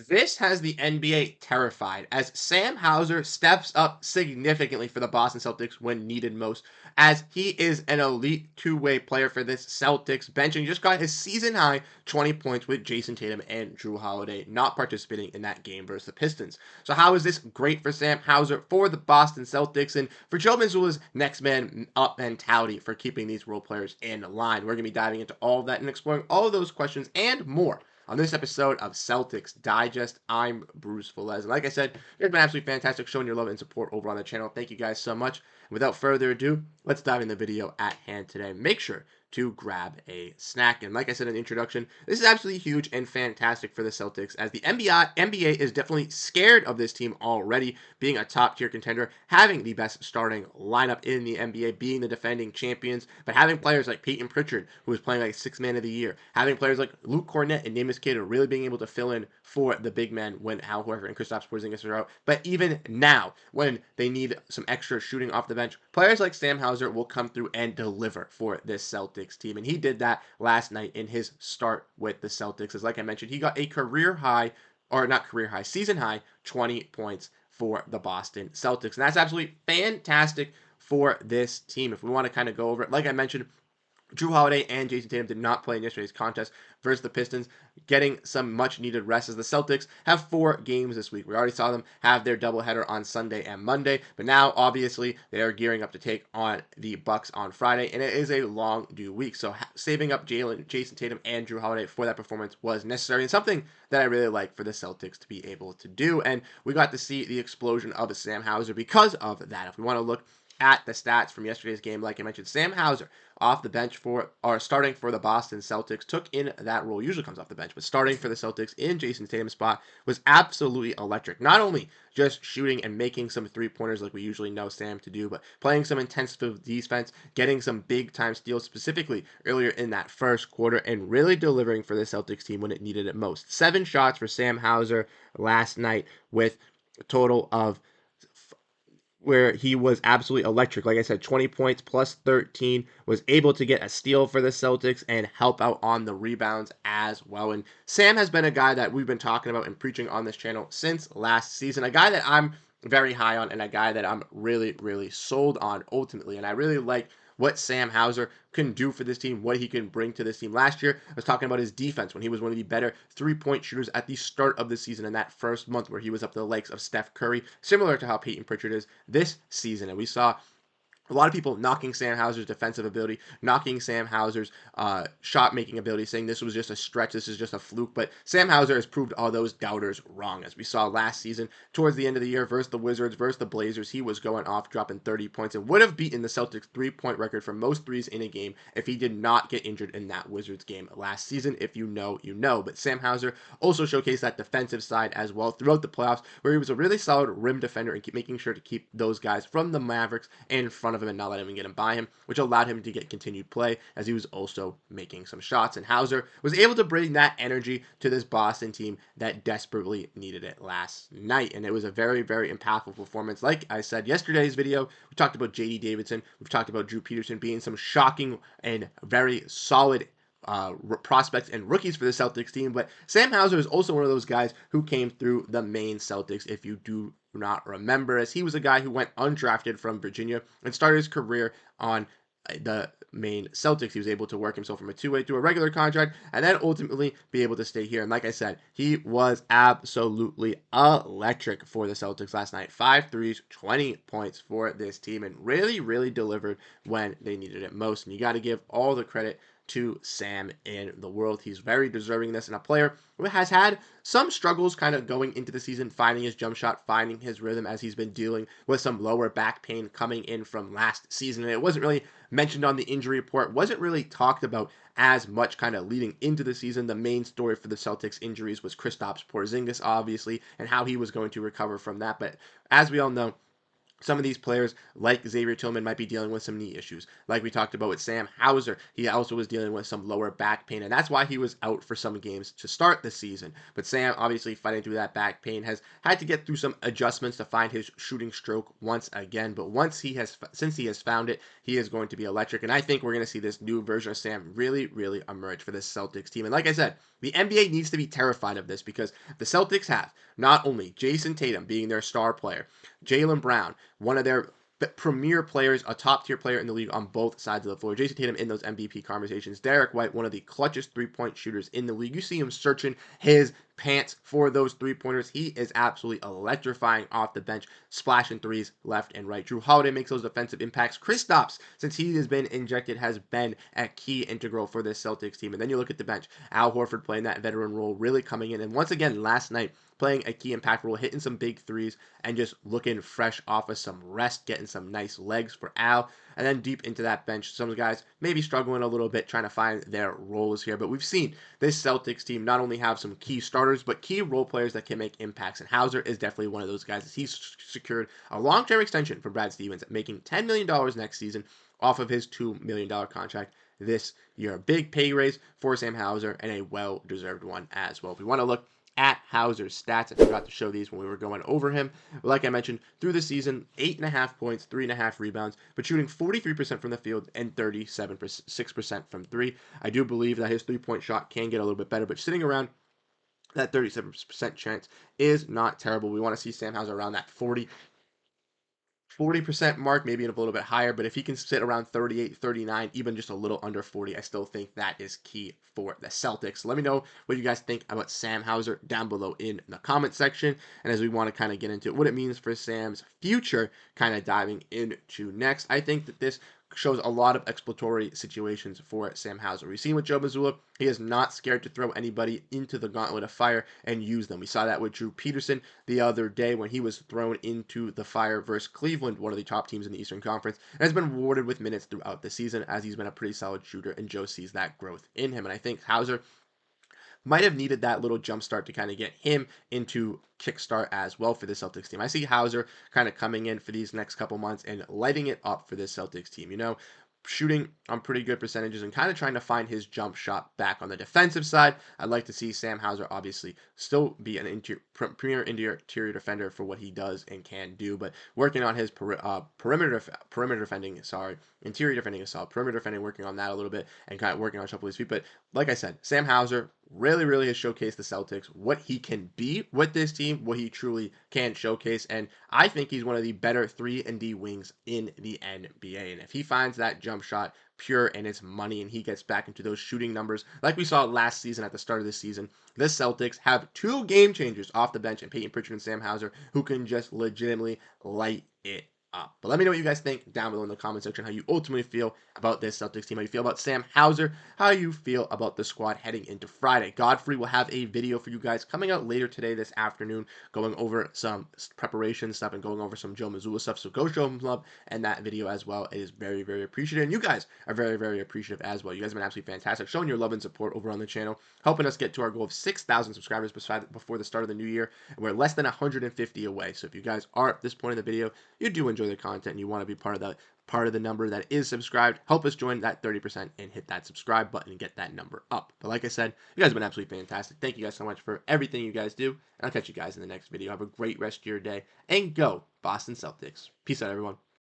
This has the NBA terrified as Sam Hauser steps up significantly for the Boston Celtics when needed most, as he is an elite two-way player for this Celtics bench and just got his season-high 20 points with Jayson Tatum and Jrue Holiday not participating in that game versus the Pistons. So how is this great for Sam Hauser, for the Boston Celtics, and for Joe Mazzulla's next man up mentality for keeping these role players in line? We're going to be diving into all of that and exploring all of those questions and more on this episode of Celtics Digest. I'm Bruce Velez. And like I said, it's been absolutely fantastic showing your love and support over on the channel. Thank you guys so much. And without further ado, let's dive in the video at hand today. Make sure to grab a snack. And like I said in the introduction, this is absolutely huge and fantastic for the Celtics, as the NBA is definitely scared of this team already, being a top-tier contender, having the best starting lineup in the NBA, being the defending champions, but having players like Peyton Pritchard, who is playing like sixth man of the year, having players like Luke Cornett and Neemias Queta really being able to fill in for the big men when Al Horford and Kristaps Porziņģis are out. But even now, when they need some extra shooting off the bench, players like Sam Hauser will come through and deliver for this Celtics team. And he did that last night in his start with the Celtics. As like I mentioned, he got a season high 20 points for the Boston Celtics. And that's absolutely fantastic for this team. If we want to kind of go over it, like I mentioned, Jrue Holiday and Jayson Tatum did not play in yesterday's contest versus the Pistons, getting some much-needed rest as the Celtics have 4 games this week. We already saw them have their doubleheader on Sunday and Monday, but now, obviously, they are gearing up to take on the Bucks on Friday, and it is a long due week, so saving up Jayson Tatum and Jrue Holiday for that performance was necessary, and something that I really like for the Celtics to be able to do, and we got to see the explosion of Sam Hauser because of that. If we want to look at the stats from yesterday's game, like I mentioned, Sam Hauser off the bench starting for the Boston Celtics, took in that role, usually comes off the bench, but starting for the Celtics in Jayson Tatum's spot was absolutely electric. Not only just shooting and making some three-pointers like we usually know Sam to do, but playing some intensive defense, getting some big-time steals, specifically earlier in that first quarter, and really delivering for the Celtics team when it needed it most. 7 shots for Sam Hauser last night with a total of where he was absolutely electric. Like I said, 20 points plus 13, was able to get a steal for the Celtics and help out on the rebounds as well. And Sam has been a guy that we've been talking about and preaching on this channel since last season, a guy that I'm very high on and a guy that I'm really, really sold on ultimately. And I really like what Sam Hauser can do for this team, what he can bring to this team. Last year, I was talking about his defense when he was one of the better three-point shooters at the start of the season in that first month where he was up to the likes of Steph Curry, similar to how Peyton Pritchard is this season. And we saw a lot of people knocking Sam Hauser's defensive ability, knocking Sam Hauser's shot-making ability, saying this was just a stretch, this is just a fluke. But Sam Hauser has proved all those doubters wrong. As we saw last season, towards the end of the year, versus the Wizards, versus the Blazers, he was going off, dropping 30 points, and would have beaten the Celtics' three-point record for most threes in a game if he did not get injured in that Wizards game last season. If you know, you know. But Sam Hauser also showcased that defensive side as well throughout the playoffs, where he was a really solid rim defender and making sure to keep those guys from the Mavericks in front of him and not let him get him by him, which allowed him to get continued play as he was also making some shots. And Hauser was able to bring that energy to this Boston team that desperately needed it last night. And it was a very, very impactful performance. Like I said, yesterday's video, we talked about J.D. Davidson. We've talked about Drew Peterson being some shocking and very solid prospects and rookies for the Celtics team, but Sam Hauser is also one of those guys who came through the main Celtics, if you do not remember, as he was a guy who went undrafted from Virginia and started his career on the main Celtics. He was able to work himself from a two-way to a regular contract and then ultimately be able to stay here. And like I said, he was absolutely electric for the Celtics last night. 5 threes, 20 points for this team, and really, really delivered when they needed it most. And you got to give all the credit to Sam in the world. He's very deserving of this, and a player who has had some struggles kind of going into the season, finding his jump shot, finding his rhythm, as he's been dealing with some lower back pain coming in from last season. And it wasn't really mentioned on the injury report, wasn't really talked about as much kind of leading into the season. The main story for the Celtics injuries was Kristaps Porziņģis, obviously, and how he was going to recover from that. But as we all know, some of these players, like Xavier Tillman, might be dealing with some knee issues. Like we talked about with Sam Hauser, he also was dealing with some lower back pain, and that's why he was out for some games to start the season. But Sam, obviously fighting through that back pain, has had to get through some adjustments to find his shooting stroke once again. But since he has found it, he is going to be electric, and I think we're going to see this new version of Sam really, really emerge for this Celtics team. And like I said, the NBA needs to be terrified of this because the Celtics have not only Jayson Tatum being their star player, Jaylen Brown, one of their premier players, a top tier player in the league on both sides of the floor. Jayson Tatum in those MVP conversations. Derrick White, one of the clutchest 3-point shooters in the league. You see him searching his pants for those 3-pointers. He is absolutely electrifying off the bench, splashing threes left and right. Jrue Holiday makes those defensive impacts. Kristaps, since he has been injected, has been a key integral for this Celtics team. And then you look at the bench. Al Horford playing that veteran role, really coming in. And once again, last night, playing a key impact role, hitting some big threes, and just looking fresh off of some rest, getting some nice legs for Al. And then deep into that bench, some guys maybe struggling a little bit trying to find their roles here. But we've seen this Celtics team not only have some key starters, but key role players that can make impacts. And Hauser is definitely one of those guys, as he's secured a long-term extension from Brad Stevens, making $10 million next season off of his $2 million contract this year. A big pay raise for Sam Hauser, and a well-deserved one as well. If we want to look at Hauser's stats, I forgot to show these when we were going over him. Like I mentioned, through the season, 8.5 points, 3.5 rebounds, but shooting 43% from the field and 6% from three. I do believe that his 3-point shot can get a little bit better, but sitting around that 37% chance is not terrible. We want to see Sam Hauser around that 40% mark, maybe a little bit higher, but if he can sit around 38, 39, even just a little under 40, I still think that is key for the Celtics. Let me know what you guys think about Sam Hauser down below in the comment section. And as we want to kind of get into what it means for Sam's future, kind of diving into next, I think that this shows a lot of exploratory situations for Sam Hauser. We've seen with Joe Mazzulla, he is not scared to throw anybody into the gauntlet of fire and use them. We saw that with Drew Peterson the other day when he was thrown into the fire versus Cleveland, one of the top teams in the Eastern Conference, and has been rewarded with minutes throughout the season as he's been a pretty solid shooter, and Joe sees that growth in him. And I think Hauser might have needed that little jump start to kind of get him into kickstart as well for the Celtics team. I see Hauser kind of coming in for these next couple months and lighting it up for this Celtics team. You know, shooting on pretty good percentages and kind of trying to find his jump shot back on the defensive side. I'd like to see Sam Hauser obviously still be an premier interior defender for what he does and can do, but working on his perimeter defending, interior defending is solid. Perimeter defending, working on that a little bit and kind of working on shuffle his feet. But like I said, Sam Hauser really has showcased the Celtics, what he can be with this team, what he truly can showcase, and I think he's one of the better 3-and-D wings in the NBA. And if he finds that jump shot pure and it's money and he gets back into those shooting numbers like we saw last season at the start of the season, the Celtics have two game changers off the bench in Peyton Pritchard and Sam Hauser who can just legitimately light it up. But let me know what you guys think down below in the comment section, how you ultimately feel about this Celtics team, how you feel about Sam Hauser, how you feel about the squad heading into Friday. Godfrey will have a video for you guys coming out later today, this afternoon, going over some preparation stuff and going over some Joe Mazzulla stuff. So go show him love and that video as well. It is very appreciated. And you guys are very appreciative as well. You guys have been absolutely fantastic, showing your love and support over on the channel, helping us get to our goal of 6,000 subscribers before the start of the new year. And we're less than 150 away. So if you guys are at this point in the video, you do enjoy the content and you want to be part of the number that is subscribed, help us join that 30% and hit that subscribe button and get that number up. But like I said, you guys have been absolutely fantastic. Thank you guys so much for everything you guys do, and I'll catch you guys in the next video. Have a great rest of your day, and go Boston Celtics. Peace out, everyone.